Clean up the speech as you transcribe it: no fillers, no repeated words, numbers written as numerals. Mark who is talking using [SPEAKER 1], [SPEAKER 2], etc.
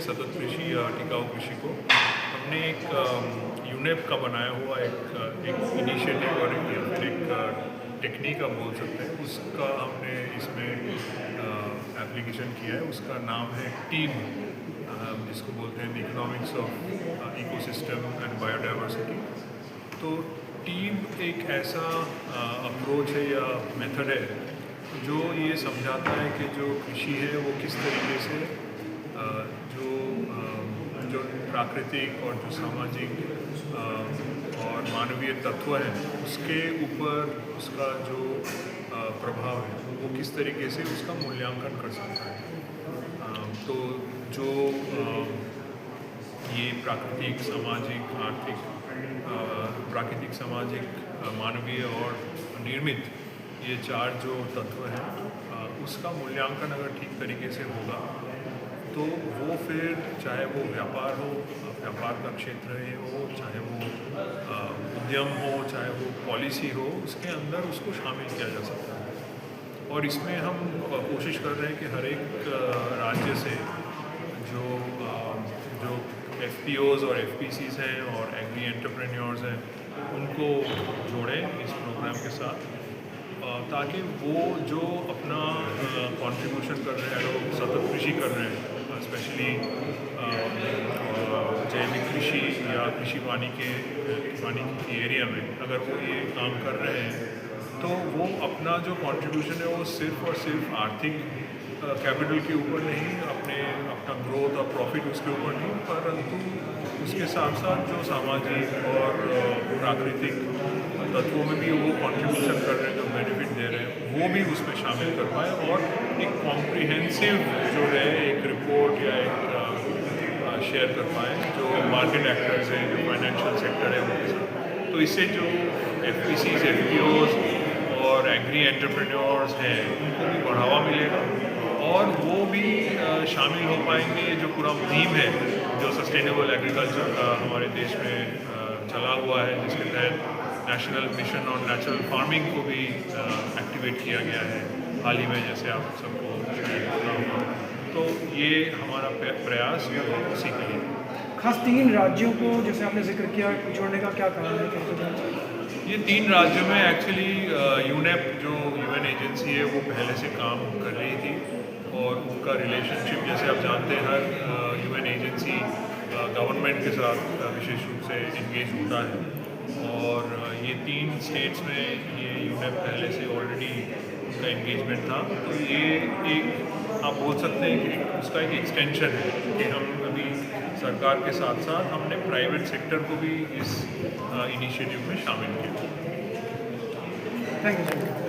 [SPEAKER 1] सतत कृषि या टिकाऊ कृषि को हमने एक यूनेप का बनाया हुआ एक इनिशिएटिव और एक टेक्निक आप बोल सकते हैं, उसका हमने इसमें एप्लीकेशन किया है। उसका नाम है टीम, जिसको बोलते हैं economics of ecosystem and biodiversity. तो टीम एक ऐसा अप्रोच है या मेथड है जो ये समझाता है कि जो कृषि है वो किस तरीके से जो प्राकृतिक और जो सामाजिक और मानवीय तत्व है उसके ऊपर उसका जो प्रभाव है वो किस तरीके से उसका मूल्यांकन कर सकता है। तो जो ये प्राकृतिक, सामाजिक, आर्थिक, प्राकृतिक, सामाजिक, मानवीय और निर्मित, ये चार जो तत्व हैं उसका मूल्यांकन अगर ठीक तरीके से होगा तो वो फिर चाहे वो व्यापार हो, व्यापार का क्षेत्र हो, चाहे वो उद्यम हो, चाहे वो पॉलिसी हो, उसके अंदर उसको शामिल किया जा सकता है। और इसमें हम कोशिश कर रहे हैं कि हर एक राज्य से जो FPOs और FPCs हैं और एग्री एंटरप्रेन्योर्स हैं उनको जोड़ें इस प्रोग्राम के साथ, ताकि वो जो अपना कंट्रीब्यूशन कर रहे हैं, लोग सतत कृषि कर रहे हैं, स्पेशली जैविक कृषि या कृषि वानिकी के एरिया में अगर वो ये काम कर रहे हैं तो वो अपना जो कंट्रीब्यूशन है वो सिर्फ और सिर्फ आर्थिक कैपिटल के ऊपर नहीं, अपना ग्रोथ और प्रॉफिट उसके ऊपर नहीं, परंतु उसके साथ साथ जो सामाजिक और प्राकृतिक तत्वों में भी वो कंट्रीब्यूशन कर रहे हैं, जो बेनिफिट दे रहे हैं, वो भी उसमें शामिल कर पाए और एक कॉम्प्रिहेंसिव जो है एक रिपोर्ट या एक शेयर कर पाए जो मार्केट एक्टर्स हैं, जो फाइनेंशियल सेक्टर है उनके साथ। तो इससे जो FPCs, FPOs और एग्री एंटरप्रेन्योर्स हैं उनको भी बढ़ावा मिलेगा और वो भी शामिल हो पाएंगे। जो पूरा मुहिम है जो सस्टेनेबल एग्रीकल्चर का हमारे देश में चला हुआ है, जिसके तहत national mission on natural farming को भी एक्टिवेट किया गया है हाल ही में, जैसे आप सबको पता होगा। तो ये हमारा प्रयास उसी के लिए।
[SPEAKER 2] खास 3 राज्यों को जैसे आपने जिक्र किया जोड़ने का क्या कारण है?
[SPEAKER 1] ये 3 राज्यों में एक्चुअली यूनेप जो UN एजेंसी है वो पहले से काम कर रही थी और उनका रिलेशनशिप, जैसे आप जानते हैं, हर UN एजेंसी गवर्नमेंट के साथ विशेष रूप से इंगेज होता है और ये 3 स्टेट्स में ये यूनेप पहले से ऑलरेडी उनका इंगेजमेंट था। तो ये एक आप बोल सकते हैं कि उसका एक एक्सटेंशन है कि हम अभी सरकार के साथ साथ हमने प्राइवेट सेक्टर को भी इस इनिशिएटिव में शामिल किया।
[SPEAKER 2] Thank you.